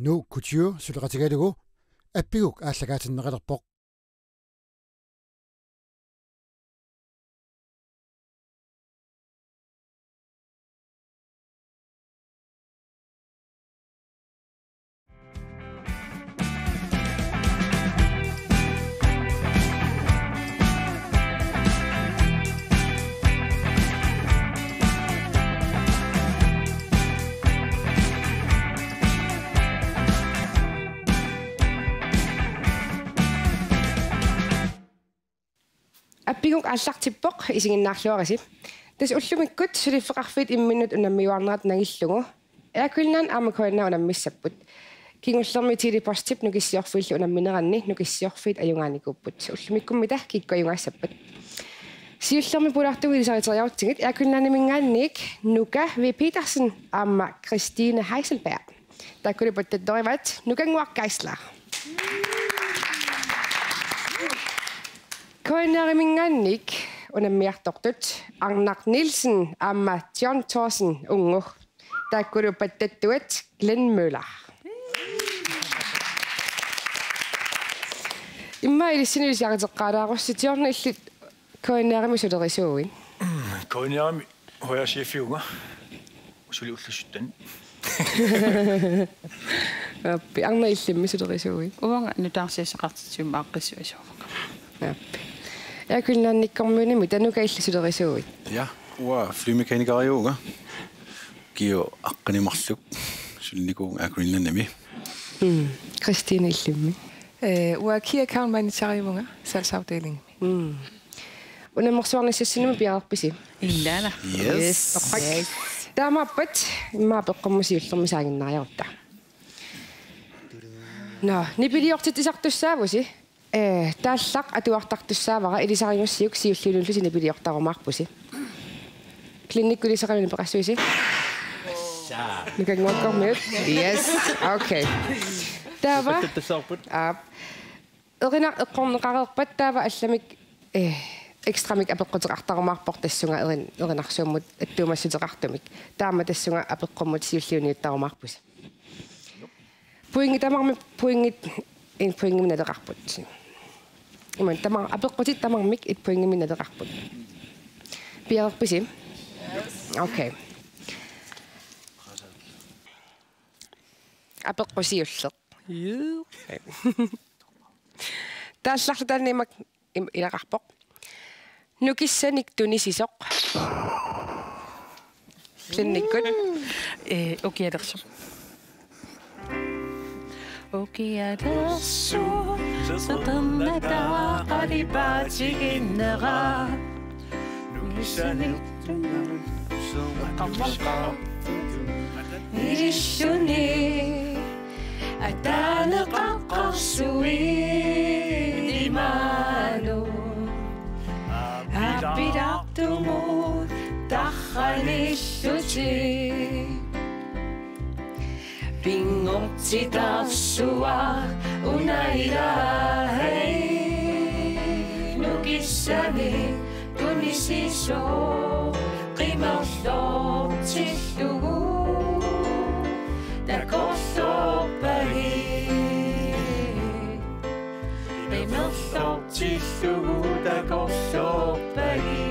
nu couture sulqatigalugu appiguk aalлагаатиннеқалерпоқ Appiguk аллартиппоq isинginnaarluarisi tas ullumikkut sulifeqarfit imminnut unammiuarnerat nagillugu aakulnaan aamakoinna unammissapput kingullermi tilipostip nukissiorfillu unammineranni nukissiorfit ajungaanikkupput ullumikkummita kikkoajungaassappat siullermi pulartugu ilisariteriarutsigit aakulnaanimingaanniik nuka V. Petersen aamma Christine Heiselberg taakkulipattattorivat nukanguarkaislar Koinarimingaannik unammiartortut Arnar Nielsen aamma John Thorsen ungu taakkulupattattuat Glenn Møller imma ilissinilisiaqiteqqaalaaqorsition illit koinarimi sulerisuuin koinarimi hoyasiafiunga usuli ullusuttan appi arna illimmi sulerisuuin uanga nutaarsiassaqartitium aaqqissuasuuga appi aakulnaannikkormuunimi tanuka illisulerisuuit ja ua flymekanikariuga kio aqqanimarluk sulnikuun aakulnaanimi Christine illimmi ua key account manager salgsafdeling unamorsuarnissasinumi piararpisi illana yes taamappat immaappeqqormusiullermisaaginnaariorta no nipiliortitisartussaavusi тааллақ атуартартуссаавара илисарингуссиук сиуллуулуллуси нипилиортаруумаарпуси клиниккулисеқалуни пеқассуиси никангуаккормиут yes okay таава эрина эққорнеқарерпат таава алламик экстрамик апеққутеқартарумаарпор тассунга эринарсууммут аттуумассутеқартумик таама тассунга апеққуммут сиуллууниуттарумаарпуси пуинги тамарми пуингит ин пуингиминалеқарпут иман тамар апеққутит тамармик ит пуингиминалеқарпут пиарерписи окей апеққусиуллеқ таалларлутаанимак илақарпоқ нукиссаник тунисисоқ клиниккут окиалерсо окиалерсо сатанната қарибатигиннера нукиссаник таммалқа иришуни атанеқаққарсуи диману аппидартумут таханиллути пингортитарсуа унаилахей нукиссани тунисисо қимерлортиллугу такоссоппаги қимерлортиллугу такоссоппаги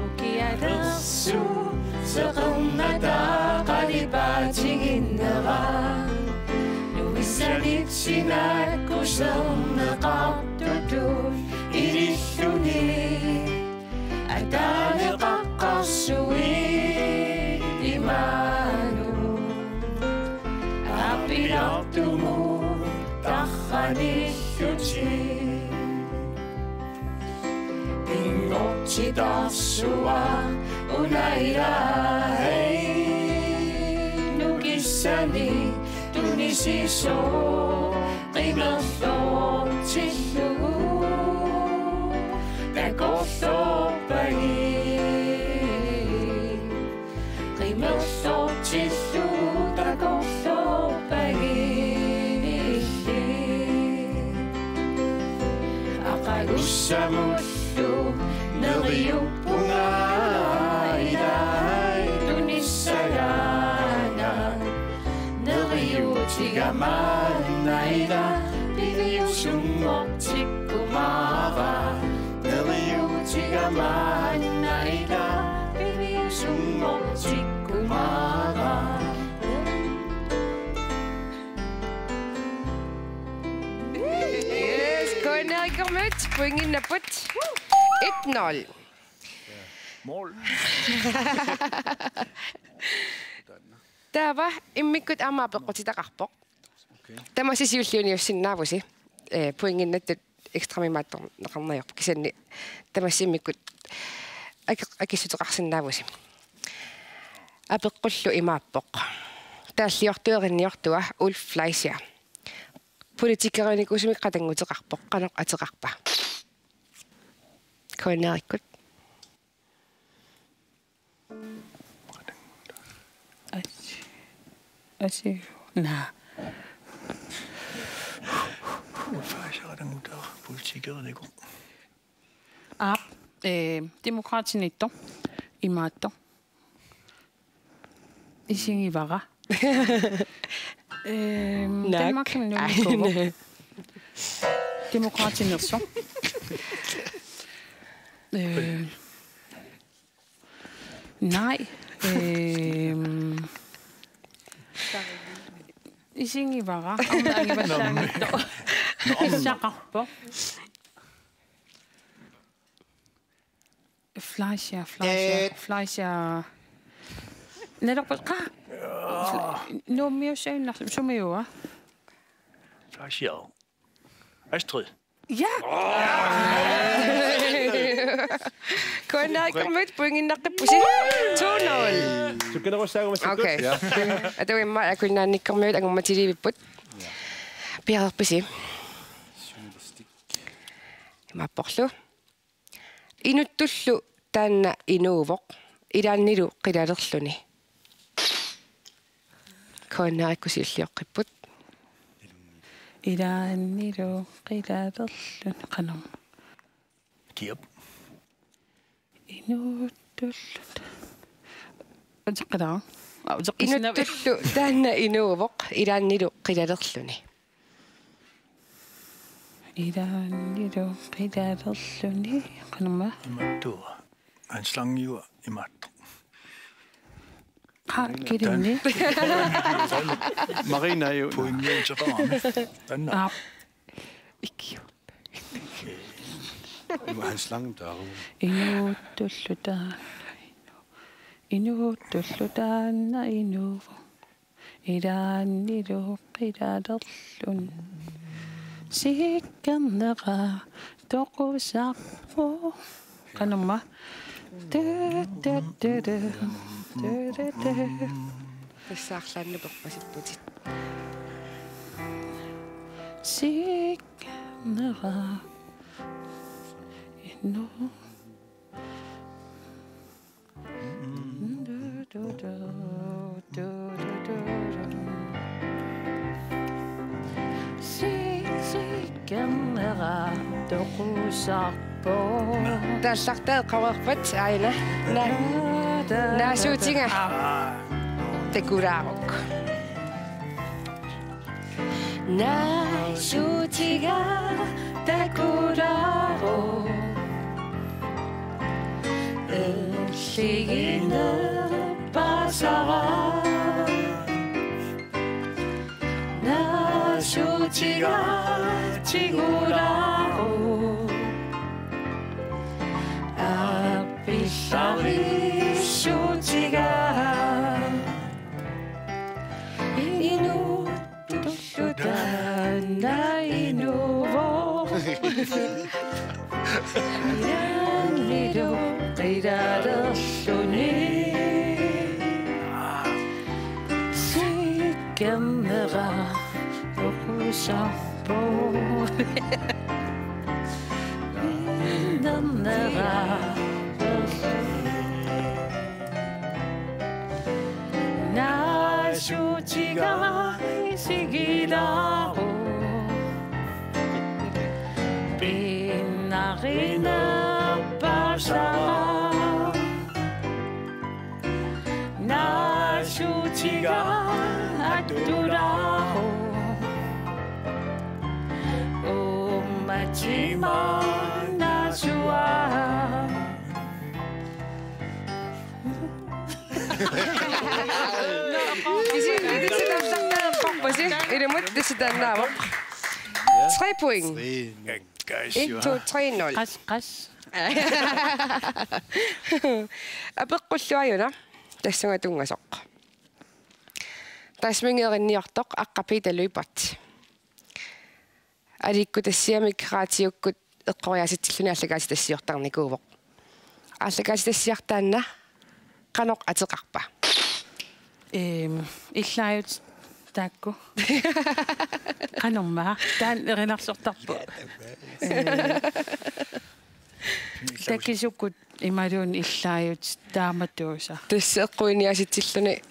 окиалерсу seqernata qalibatiginnera nuissanik sinakkuserneqartutut irilluni ataneqaqqarsui imanu appilartumu tarranilluti pingortitarsua unailahei nukissani tunisiso qimerlortillugu takorlorpagi qimerlortillugu takorlorpagi aqalussamullu neriuppunga ilahai tunissaya 이웃지가 만나이다 비비웃음 먹지고 마라 늘 이웃지가 만나이다 비비웃음 먹지고 마라 Yes, Koina Kermit, pointin napot. 1-0. Mål. Tava immikut amaaplequtitaqarpoq. Tama sisiulliuniussinnaavasi. Poinginnattut ekstramimaattor neqarnajorpu kisanni tamassimmikut akissuteqarsinnaavasi. Apeqqullu imaappoq. Taalliortuerinniortua Ulf Fleischer. Politikerinikusumi qatanguteqarpoq qanoq ateqarpa. Koinerikkut. Asi. Nej. Fajsaqatangutaa politikerniku. Demokratinitto. Imaatto. Isingivara. Danmark kan jo Demokratinerso. Nej. Isingivara. Isaqarpo. Fleischer. Netop qa. No mere sjældent som jo. Fajsaq. Astrid. Ja. Koinerikkut kermit poinginnartippusi. 2-0. Så kan du også sige, hvad Okay. Atu imma akunnaannikkermiut angummatilivipput. Piarerpisi. Imapporlu. Inuttullu taanna inuuvoq. Ilaannilu qilalerluni. Koinnerikkusiulliorqipput. Ilaannilu qilalerlun qanum. Kiep. Inutullut. Utqara. Inuttullu taanna inuuvoq. Ilaannilu qilalerluni. Ilaannilu qilalerluni qanum. Imattua. Han slangiua imattu. Kirinni. Marina er jo... Poingiuteqarami. Anna. Ikke. Det var hans slange, der er Inutullutaan inuvo. Ilaannilu qilalerlun. Sikkernera toqusarpo. Qanumma. Tassаарlaannuperpasipputit. Sikkernera inu. Sikkernera toqusarpo. Тааллартаа qaverpat aina naasuutinga takuraaruk naasuutiga takuraaruk elligina pasara naasuutiga tikuraaruk Sharishutiga Inutulluta Nainuvo Yanlido Qidadalluni Sikkernera Toqusarpo Nannera 나슈지가 시기라고 빛나리나 바샤 나슈지가 악두라고 하지만 나 좋아 Hvis I lige det sætter sammen med bok, hvad siger? I det mod, det sætter den op. 3 point. 1, 2, 3, 0. græs græs Апеққуллуаюна тассунгатунгасоқ. Тасмингеринниартоқ аққапиталуипат. Аликку тассиамиккаатиуккут эққориаситсиллуни аллагаати тассиортарникуувоқ. Аллагаати тассиартаанна қаноқ атеқарпа. иллаают таакку канормаа таан эринарсортарпу такисуккут ималуун иллаают тааматууса Тассеққуиниаситсиллуни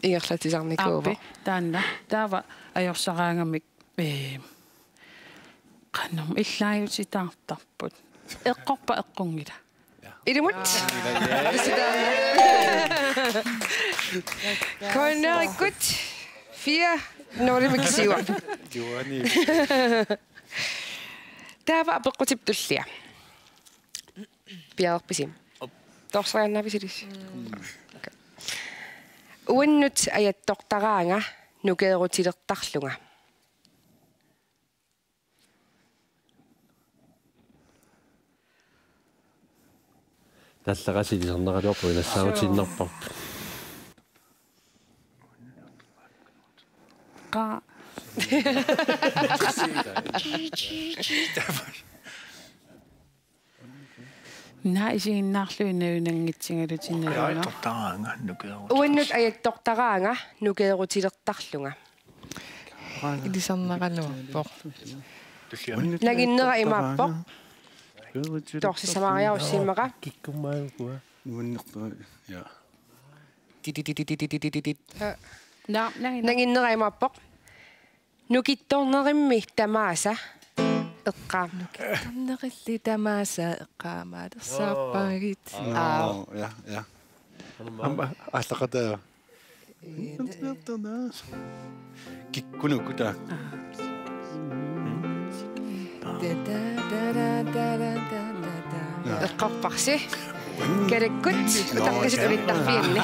ингерлатисарникуувоқ. таанна таава ajorсараангамик канном иллааютитаартарпут эққорпа эққунгила Idemut. Konner godt. 4 når det miksiver. Der var bequtib tullia. Biar pisim. Torsraanna pisilis. Unnut ayat tortaraanga nukeerutilertarlunga. таллагасилисернералуорпу инассаавутиннерпар qa наисииннаарлуинауинангитсингалутинналуна Unnut ayat tortaraanga nukeerutilertarlunga. Илисарнералуарпоқ. Naginnera imaappoq. Torsisamaariarussiimmaqa. киккумаагуа нуаннерпа я Naginnera imaappoq. Nukittornerimmi tamaasa eqqaam. Tannerilli tamaasa eqqaamaalersaarpaagit. ja аллақата киккунукута Eqqorparsi. Kalekkut utaqqisut ulittarfianni.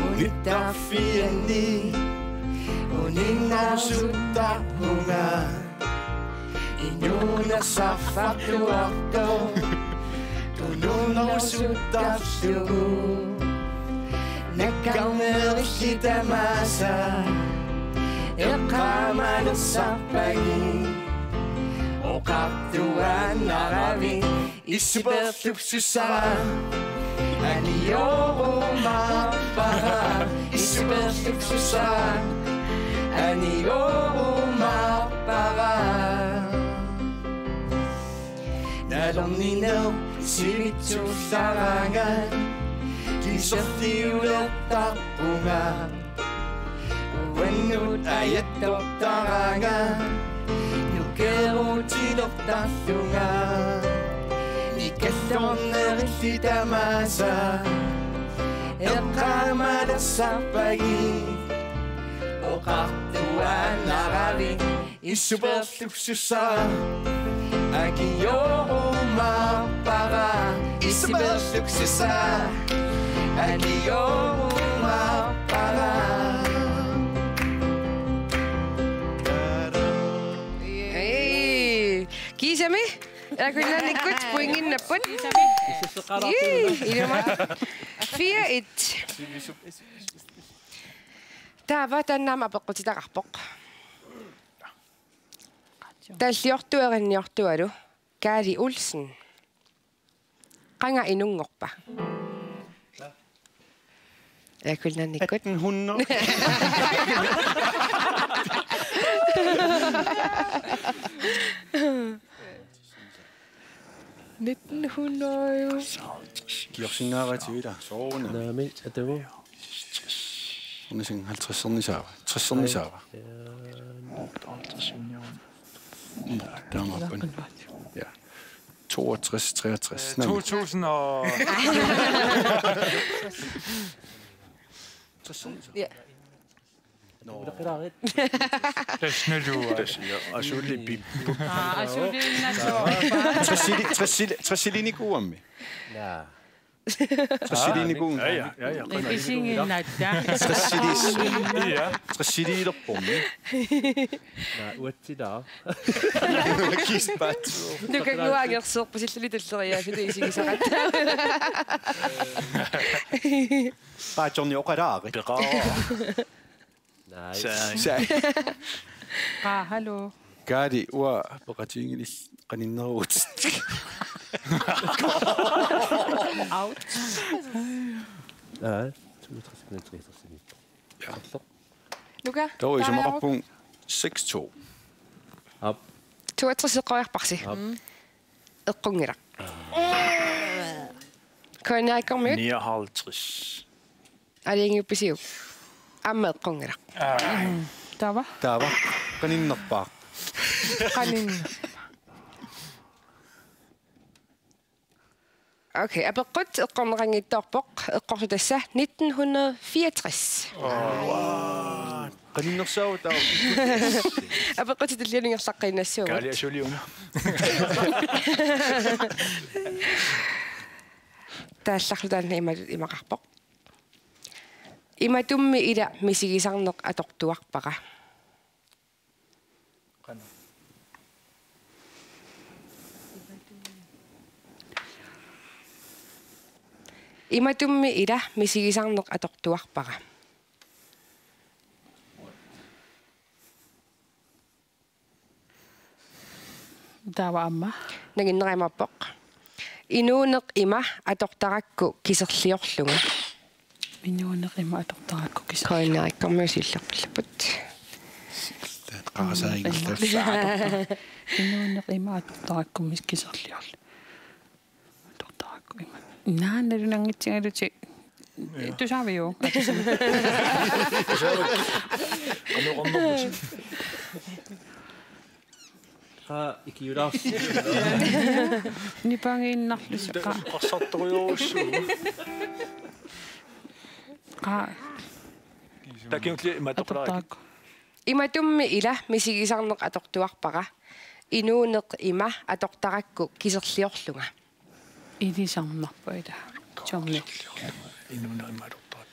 Ulittarfianni uninnarsuttarpunga inunnersarfarluarto tununnersuttarlugu nakkarnerillitamasa eqqaamanersarpagi oqartuaannaravi issuperlupsussara aniorumapara issuperlupsussara aniorumapara nalornino sivitsullaranga kisortiulertarpunga uannut ayattortaranga nukerutilertarlunga nikallornerillitamasa eqqaamalersaarpagi oqartuaannaravi issuperlupsussara Agiorumapara issuperlupsussara Agiorumapara Kisame. Akuinannikkut puinginnapput. Ilma. 4-1. Taava tannaama peqqutitaqarpoq. Talliortuerinniortualu Kaali Olsen. Qanga inungorpa. Akuinannikkut. 100 1900. 기억신나가지고다 소원은 나미 атагу 오늘생 50선이사와 60선이사와 dammer ja 62 63 2000 og... Ja. Asulli Tressilini kuuammi. Tressilini kuun. Ja. Isingin näyttää. Tressili loppuammi. Uatsidaa. Kispat. Nu kan nuangersuq pasillalitalleriaa sida isigisaqattaa. Paatjorni oqalaari. Nej. Hallo. Kaadi ua paqatiingilis qaninneruut. Out. Nej. Ja. Luka. Dog i sommerpunkt 6-2. Op. 62-eqquiarparsi. Eqqungira. Koinaikkormiut. 59. Aliingiuppisiu. Amma eqqungira. Taava qaninnerpaa. Qanin. Okay, apeqqut eqqornerangiittoorpoq eqqorsutassa 1964. Qaninnersaau taa. Apeqqut tillianingersaqqinnassuu. Kali Asulliuna. Taallarlutaan imaqarpoq. Imatummi ila misigisarneq atortuarpaqa. Imatummi ila misigisarneq atortuarpaqa. Taava amma. Naginnerimappoq. Inuuneq ima atortarakku kiserliorlunga. Minuuneq ima atortarakku kiserliorlunga. Koinaikkormiusillerpillaput. Qaasaaingillaa. Minuuneq ima atortarakku kiserliorlunga. Atortarakku ima. Naanalunangitsigaluti. Du sa vi jo. Ikiudaas. Nipangiinnarlusiqa. Qassartoriuussu. Takiutli matoqlaak. Imatummi ila misigisarneq atortuarpaqa. Inuuneq ima atortarakku kiserliorlunga. Ilisarnarpa ila. Jorni. Inuuna ima atortarak.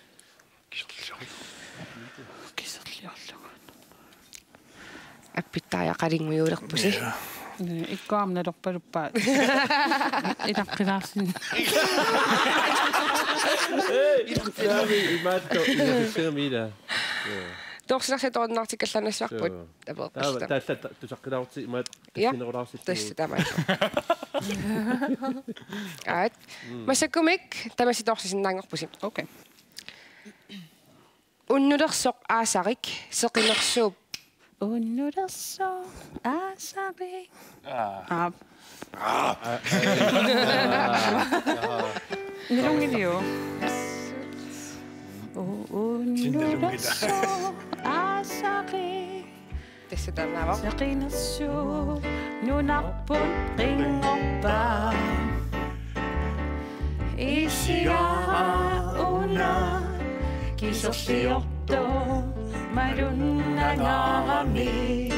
Kiserliorlunga. Appittaaja qalingujuulerpusi. Ikkaamna lorpaluppaat. Ilaqqilaarsin. Imaatto imaatto. Torsilarsitornartikkallanassuarput apeeqqista. Taalla tusaqqilaarti imaat Ja. tinnerulaarsit. Tässä tämä. Aat. Massakumik tamasi torsisinnaangorpusi. Okay. Unnulersoq aasarik seqinersuup. Unnulersoq aasarik. Nilungilio. Unnulersoq aasarik. Tässä tämä. Seqinersuup nunarput ringorpaa. Isiara una kiserliorto malunnangarami.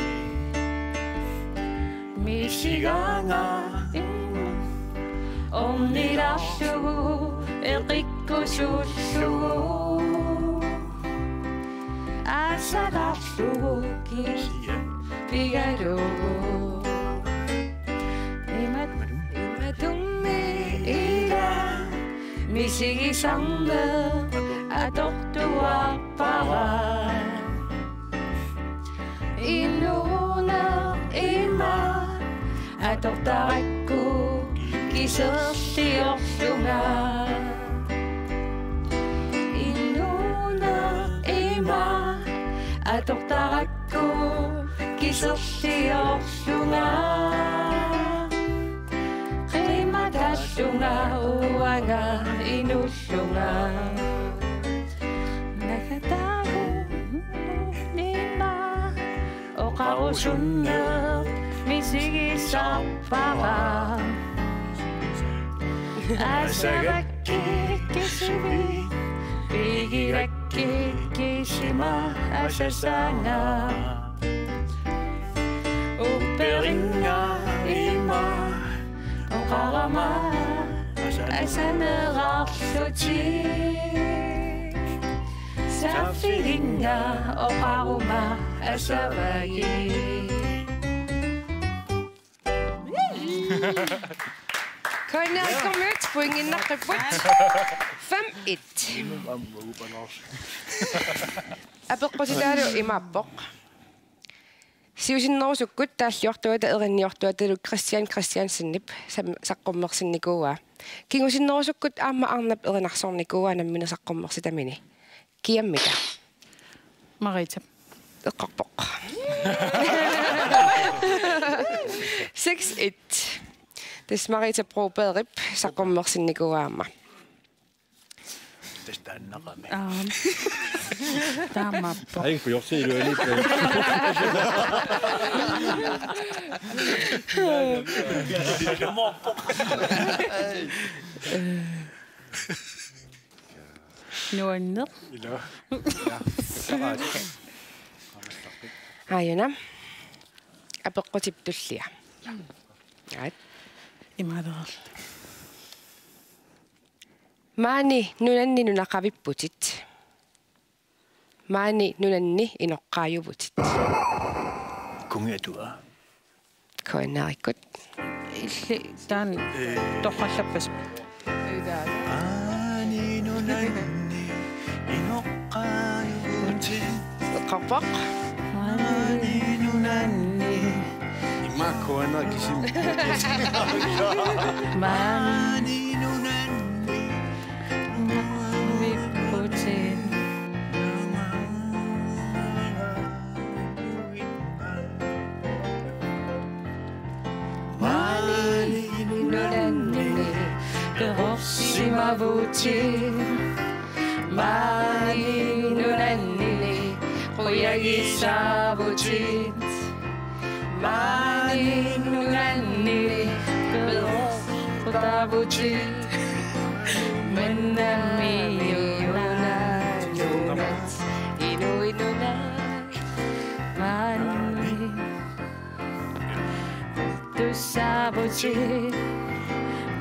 Misiganga omnilarlugu eqikkusullugu. Asalarlugu pigalugu. Imatummi ila misigisarneq atortuarpaqa. Inuuneq ima atortarakku kiserliorlunga. Inuuneq ima atortarakku kiserliorlunga. Qimatallunga uanga inullunga. Nakatagu nima oqarusunneq misigisarpaqa. Asagakki kisibi Pigirakki kisima asasanga Upperinga ima Oqarama asanerarlutik Safiringa oqaruma asavagi Koina kom ut, point in nakkeput. 5-1. Apeqqutitalu imappoq. Siusinnerusukkut taallortuata erinniortuatalu Christiansinnip saqqummersinnikuua. Kingusinnerusukkut aamma arnap erinarsornikuua nammina saqqummersitamini. Kiammita. Marita. Eqqarpoq. 6-1. Des Marita Broberip saqqummersinnikuaamma. Tästä naqami. Taamappo. Ai kun jos ei lyö niitä. Nuanner. Ayuna. Apeqqutiptullia. Right. Imaderal. Maani nunanni nunaqavipputit. Maani nunanni inoqqaayuvutit. Kungetua. Koinarikkut. Illi taan toqallappas. Ani nunanni inoqqaayuvutit. Eqqarpoq. Maani nunanni. Imakuana kisim. Maani nunanni. Vipputin. Maani nunanni Perossimavutin. Maani nunanni Qoyagisavutin. Maani nunanni Perossimavutin. Mennamiyuna nunat inuinuna. Maani Tusavutin.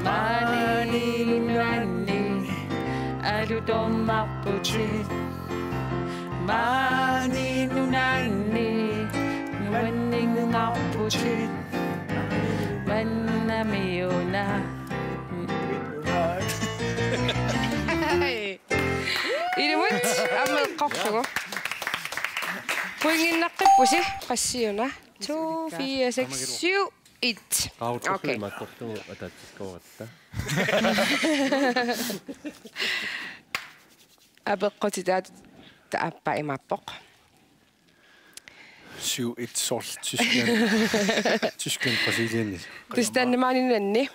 Maani nunanni Aludomapputin. Maani nunanni Nuanningapputin. Mennamiyuna Ilmut ammeqqarlugu. Poinginnaqqippusi qassiuna 2 4 6 7 8. Okei. Mä tohtuu atatsiskoatta. Apeqqutitaat taappa imappoq. 7-1 sol Tyskland Brasilien. Tustannimaaninnanni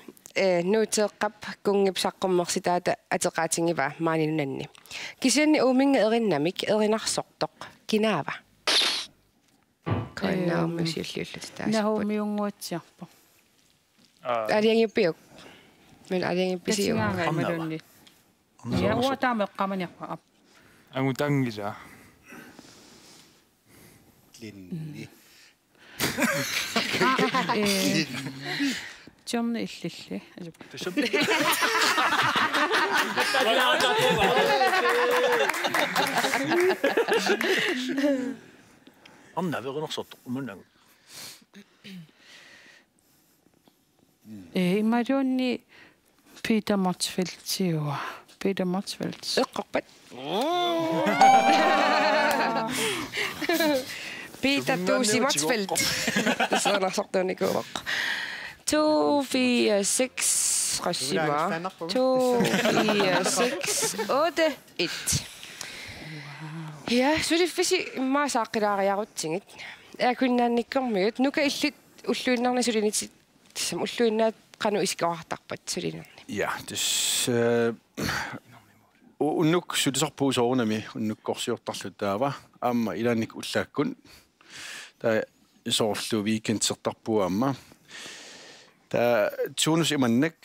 nuuteeqqap kungipsaqqummersitaata ateqaatingiva maaninnanni. Kisianni uuminga erinnamik erinarsortoq kinaava. Koinnaummiusiulluullut taas. Nahumiunguatsiarpo. Aliangippiuk. Mil aliangippisiu. Madonni. Ja uotaameqqamaniarpa. Angutangisa. Linni. Jomne illilli. Anna verenorsottu munnan. Madonni Peter Motsfeldt. Peter Motsfeldt. Eqqarpat. Peter Tuusi Motsfeldt. Sanarsortuunikuuaq. 2 4 6 qassima. 2 4 6 8 1. Ja, suliffisi maasaaqilaariarutsigit. Akunnaannikkormiut nuka illut ulluinnerna sulinitsit tissam ulluinnaat qanu iskoartarpat sulinerni. Ja, dus unnuk sulisorpuusoornami unnukkorsiortarlutaava aamma ilaannik ullaakkun ta isoorlu weekendsertarpuaamma ta tuunus imannak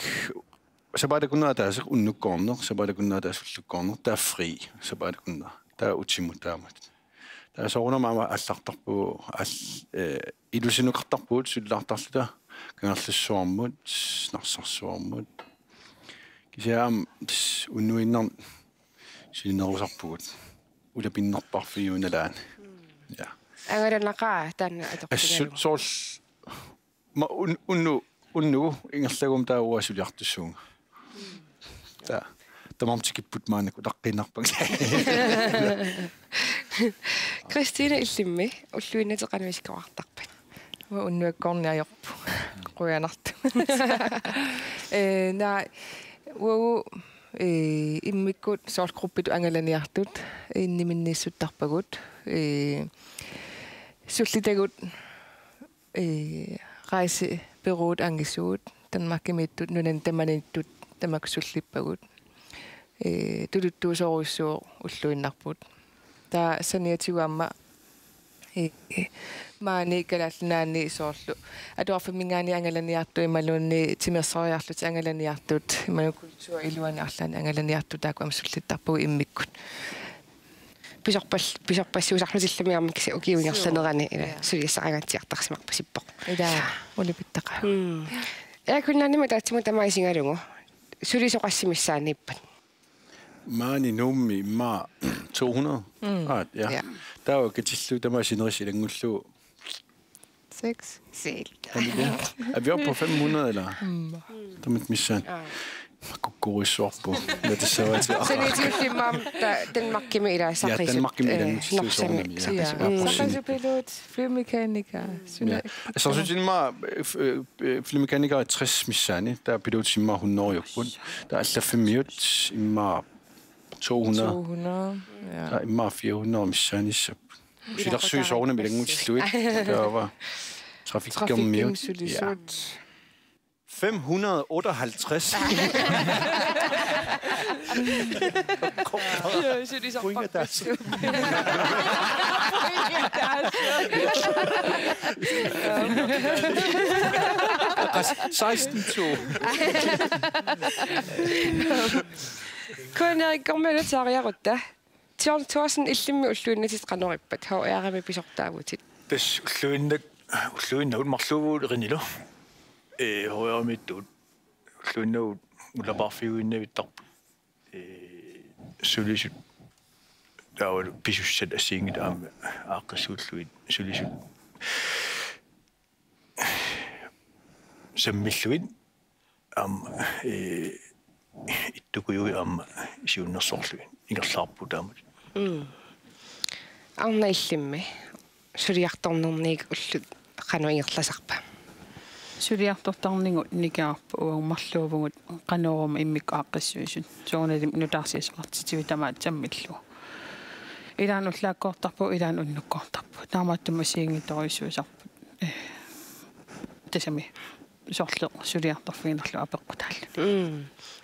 så bare det kunna taas unnukkorner, så bare det kunna taas ullukkorner, der fri, så bare det kunna. Der utimutamat. Der soorna mama allartarpu illusinuqartarpuut sullartarluta kangerlussuarmut snarsarsuarmut. Kisiam unnuinnar sinerusarpuut. Ulapinnerparfiunalaan. Ja. Angalanaqaa taanna atoqtingalu. Sool ma unnu ingerlagum taauasuliartussuunga. Ta tamamtikiput maanak utaqqinarpang. Christina illimmi ulluinnateqanuiskawartarpat. Wa unnuakkorniajorpu. Quyanartu. Na wo immikkut soorgruppit angalaniartut inniminniissuttarpagut sullitagut rejsebureauet angisuut Danmarkimittut nunan tamanittut tamaksullippagut tututtuusoruissuo ulluinnarput ta saniatiuamma maani kalallinaani soorlu atuarfimmingaani angalaniartu imaluunni timersoriarlut angalaniartut imanu kultuur iluani arlaani angalaniartu taakuam sullittarpugu immikkut pisorpassiusarlutillamiarma kisi ukiuingerlanerani ila suliassaqangatsiartarsimaqpasippoq ila ulipittaqa kunnaanima taatsimu tamaisingalungu sulisoqassimissaaniippat Maani nummi ma 200. Ja. Der var katillu der var sinris ilangullu. 6 Er vi oppe på 500 eller? Der mit missan. Kukurissorpu. Det så er til. Sanitillimam den makkimi ila saqis. Ja, den makkimi ila nussisusornami. Pilot, flymekaniker. Så synes jeg mig flymekaniker 60 missani. Der er pilot simmer 100 jokbun. Der er altså 5 minut imma 200. Ja. Der er imma 400 missani. Så vi der søger ovne med den udslut. Der var trafik om mere. 558. Kun Erik Gormølle tariarutta. Tuorsen illimmi ulluinnatit qanorippat. Hauerami pisortaavutit. Tes ulluinnaut marluvuut rinilu. Haueramittut ulluinnaut ulaparfiuinnavittarpu. Sulisut taawal pisussat assiingit aama aaqqissuulluit sulisut sammilluit ittukuyui aama isiunnersorluit ingerlaarpu taamat arna illimmi suliartornerniik ullut qanuingerlasarpa suliartortarningut nikaarpu uummarluuvungut qanuuruma immikku aaqqissuisut soornalim nutaarsiisaqartitivi tamaat sammillu ilaan ullaakkoortarpu ilaan unnukkoortarpu taamaattum asiingitorisuusarpu tasami sorleq suliartorfiinerlu apeqqutaalla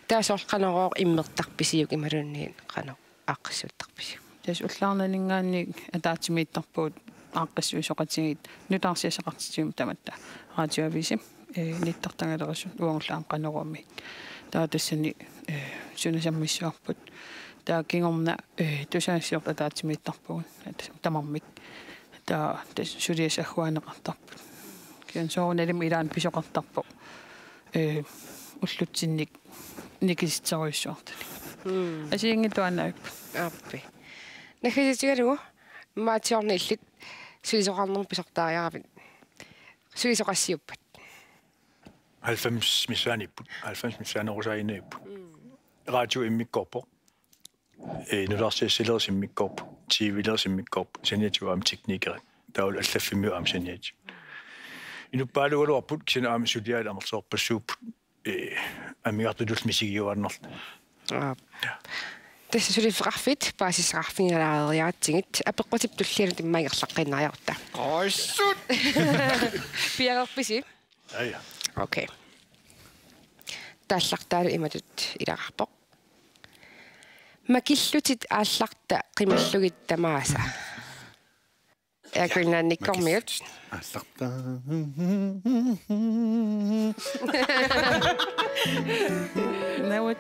taasorqanorоор immertarpisiuk imalunniin qano aaqqissuuttarpisiuk tas ullaarnaningaanni ataatimiittarpuut aaqqissuusoqatigit nutaarsiisaqartitivi tamatta radioavisi nittartangalerisu uangullaam qanorumi taa tassani sunasammissuarput taa kingorna tusaassiort ataatimiittarpugun tamarmik taa tas suliasagguaneqartarput kian soornalim ilaan pisoqartarpu ullutsinnik nikisitseruissuartani asiingituanaip appi nakhisitigalugu maatiornillit sulisoqarnerm pisortaariaravit sulisoqassiuppat 90 missaanipput 90 missaanerusaaineippu radio immikkorpo nularsiassilerisimikkorpu TV-lersimikkorpu saniatiuam teknikeri taul allaffimmiu am saniati inuppaalugaluarput kisina am suliaal amersoorpassuupput amiartulus misigiuarnerl tässä sulifrafit paasisrarfinalaariaatsigit apeqqutip tullianut immaingerlaqqinariarta Oissut. piagerpisi aja okay тааллартаалу иматут илаарпоq макиллутит аалларта qimallugit tamaasa Nawat.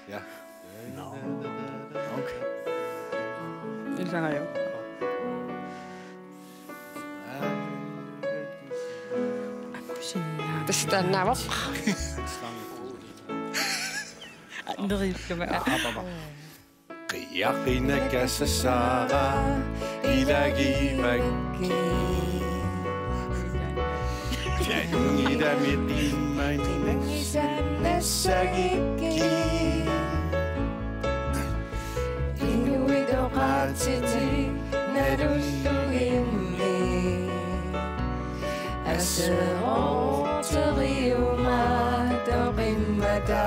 Ja. Okay. Det sanger jeg jo. Testanaavaq. Qiyaqina kasasara ilagivakki Janungida mitimmaininassagikki Inuidoqaatiti narulluimmi Asseronteriuma toqimmata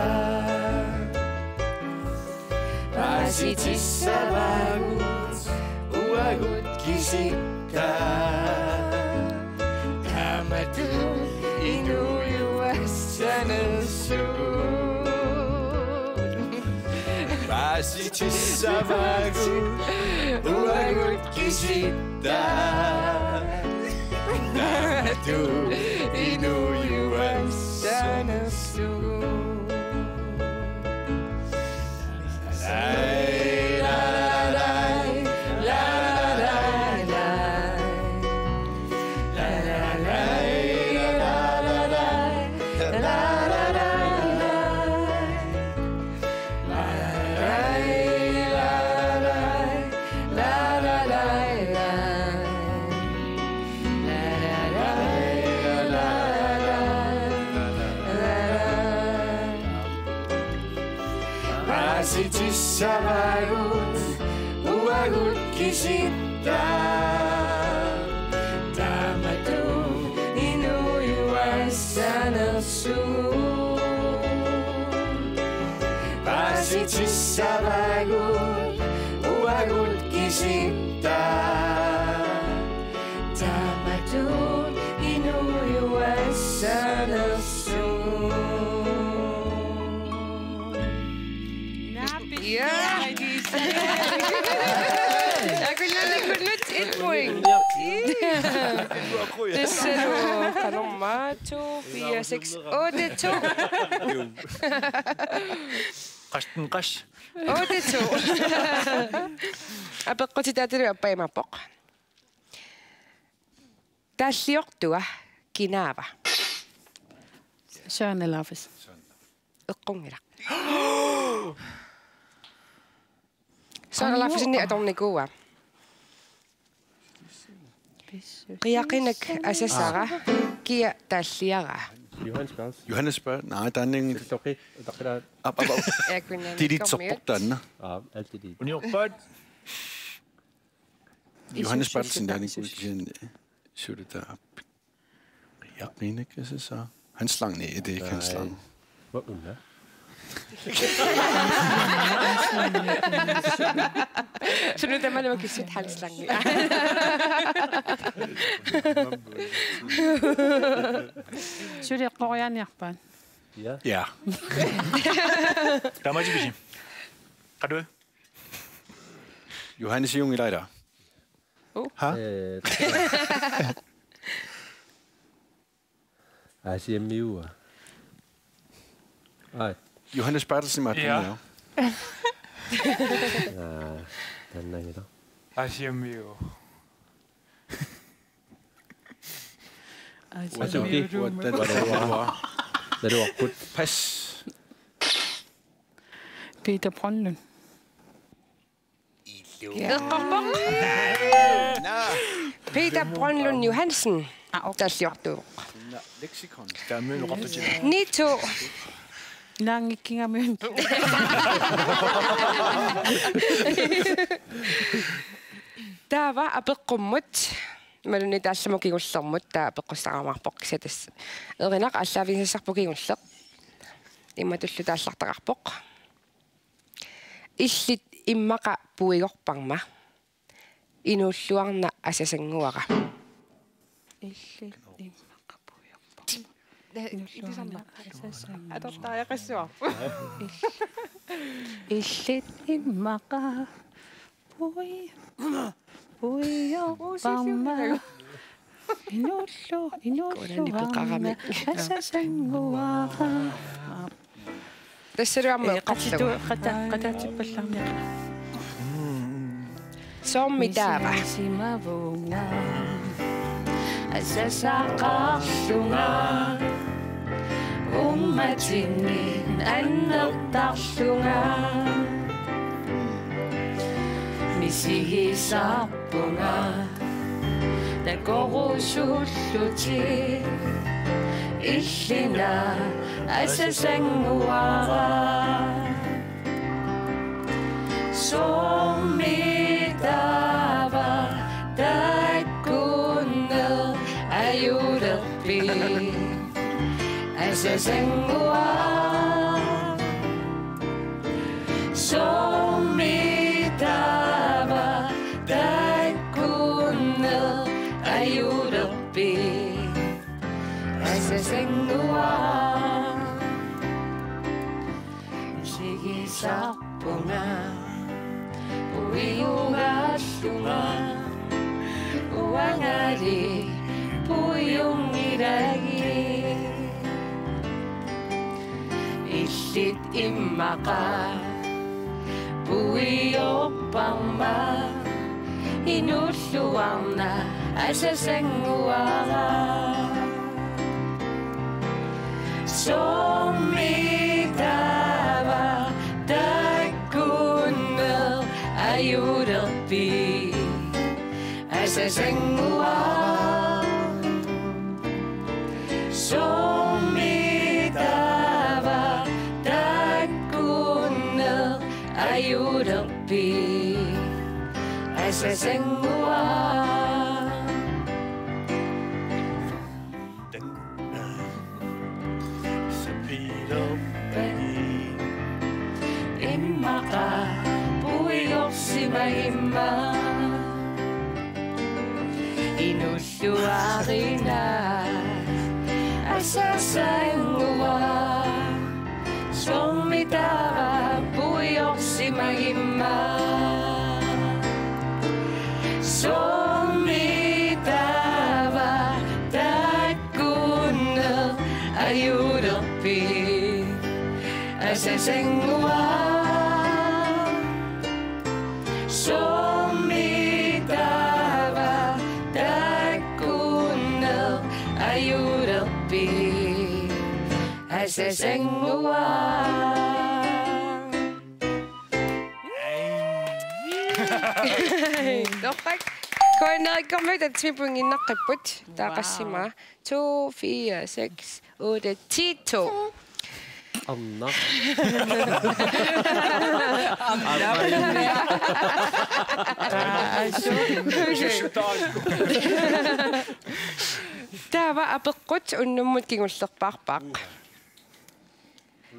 Pasitissavagut uagut kisikta Tamatu inuyuassanassuut Pasitissavagut uagut kisikta Tamatu inuyuassanassuut Savagut uagut kisita Tamatu inuyuassanassuut Pasitissavagut uagut kisita Tamatu inuyuassanassuut Ja. Jeg kunne nyt et point. Det ser du. Nummer 2, 4, 6, 8, 2. Resten res. 8, 2. Apaqquti taatiru appaimappoq. Talliortua kinaava. Sørnelafis. Eqqungilaq. Sørnelafisinni atornikua. Qiaqinak asasara kia talliara. Johannes spørger. Nej, der er ingen... Det er dit supporterne. Ja, altid dit. Johannes Bertelsen, der er ikke udgivet. Så det der op. Qiaqinak asasara. Han slang ned, det er ikke han slang. Hvor unna? Så nu man jo kan sige halslang. Så det går jeg nærmere. Ja. Ja. Der må jeg sige. Kan du? Johannes Jung i dig der. Ha? Jeg siger miu. Ej. Johannes Bertelsen med Ja. Ja, den er ikke der. Jeg siger miu. Hvad så det? Det Det var godt. Pas. Peter Brønlund. Peter Brønlund Johansen. Talliortua. Leksikon. Der er møn råbte til. 9-2. Lange kinger mønt. Der var apeqummut. Maluni taassamukigullermut taa apequssaqamarpoq satas. Erinaq allaavisassarpukigulleq. Immatullu taallartaqarpoq. Illit immaqa puigorparma. Inuulluarna asasanguaqa. Illit immaqa puigorparma. Illit immaqa puigorparma. puiopamma inulluarna asassanguara Tässä on myös katsoa. qataatipallarni Sommi täällä. Asasaqarlunga ummatinnin annertarlunga misigisarpunga takorusulluti illina asasanguara sommitava takkunner ayuderpi asasanguara sommitava takkunner ayuderpi asasanguara sigisarpunga uiungallunga uangari puyungiragi illit immaqa puiopamma inulluarna asasanguara sommitava takkunner ayuderpi asasanguara sommitava takkunner ayuderpi asasanguara immaqa puiorsimagimma inulluarina asasangua sommitava puiorsimagimma sommitava takkunner ayuderpi asasangua sommitava takkunner ayuderpi asasangua Dopak. Koinari kommer ut at smipungi nakkiput. Taqassima 2 4 6 8 10 2. Anna. Tava apeqqut unnummut kingullerparpaq.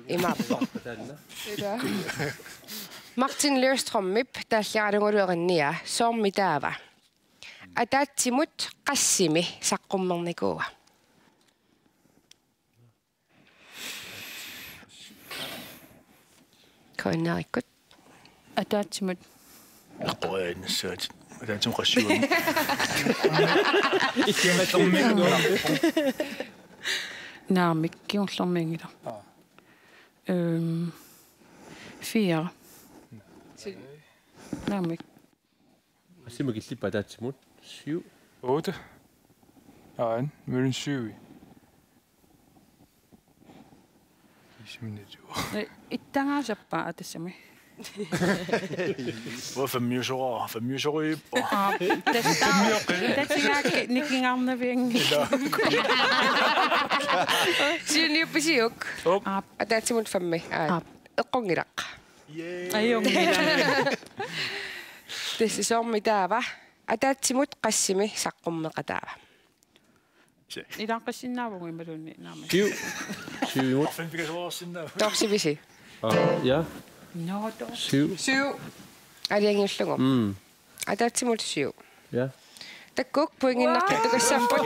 Imappo. Martin Lyrströmmip taallariarunguluerinnia soormi taava. Ataatsimut qassimi saqqummernikua. Koinarikkut. ataatsimut Aqorinnassat. Ataatum qassium. naamik kiullermingila 4 naamik Asimma killippa taatsimut 7 8. Nein, mellem 7. ittangaasappaa atassami Hvor famyusori. tatsigaakki nikingaarnaviangi Siuniuppisiuk. Ataatsimut fammi. Eqqungilaq. ajungila Tässä soormi taava. Ataatsimut qassimi saqqummeqataava. ilaaqassinnaavungi malunni naamik 7 Torsivisi. Ja. no 7 Aliangiullungum. Ataatsimut 7. Ja. Takkuk puinginnaqqitukassarput.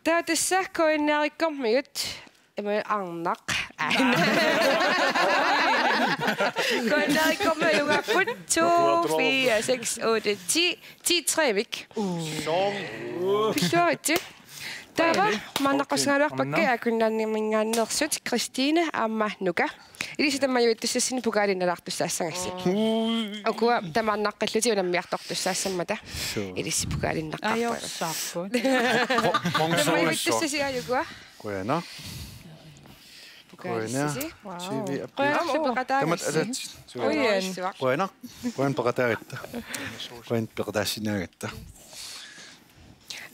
Tää tässä koinnaarikkormiut. Emme arnaq. Kunde komme jo på 2, 4, 6, 8, 10. 10-3, Vik. Pissuarit. Tava, manaqusngaluarpakka akunnaannimingaannersut Christine Amma Nuka. Ilisi tammayuittussassin pukaalinnalartussaassagassip. Okua tamaannaqqilluti unammiartortussaassamatta. Ilisi pukaalinnaqqarpa. Ajorsaarput. Tammayuittussasiajukua. Kuena. Kuena. TV. Tamat adat. Kuena. Kuen paqataaritta. Kuen peqtaasinaagatta.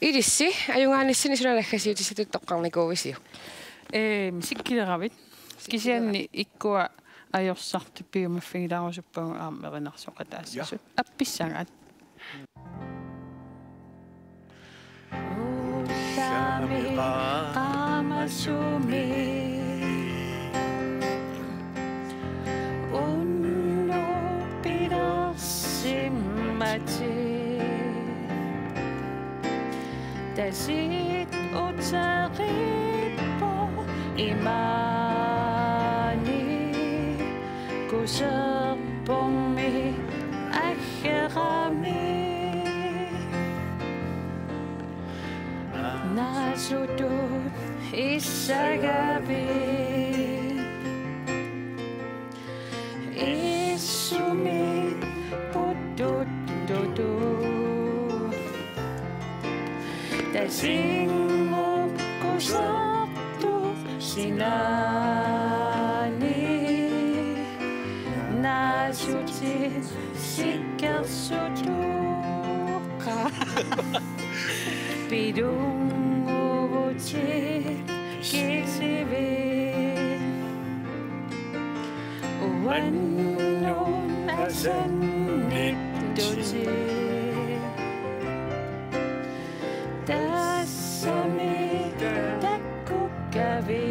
Ilisi ajungaanissini sunalakkasiutisatuttoqqarnikuuvisiu. Sikkileravit. Kisianni ikkua ajorsaartu piumaffigilaarusuppagu aamerinarsoqataassasut. Appissangat. Qamasumi unnu pidarsimmati tasit utaqippo imani kuserpummi akherami nasudut isagabi isumi putututu tasingum kusatu sinani nasutit sikersutuka Bidunguti kisivi Uwannun asanituti Tassami takkukavi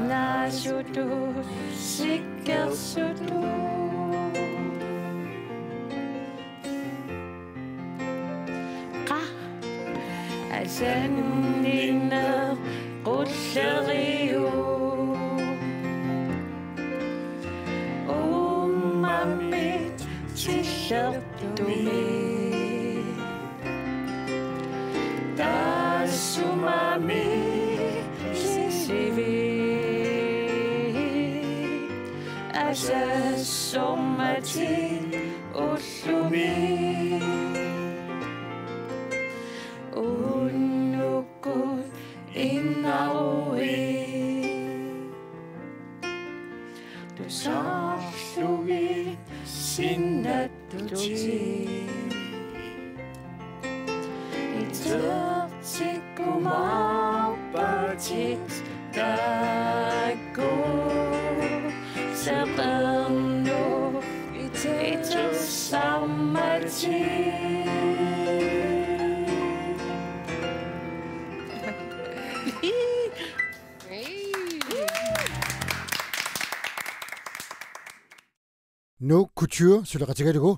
Nasutut sikkersutut Asannina qulleriu Ummamit tillertumi Tassumami sisivi Asassumati ullumi Unnukut innaui Tusarlugi sinnattuti Itertikumarpatit takku Seqernu itersammati No couture sulaqatigalugu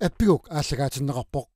appiguk aalлагаатиннеқарпоқ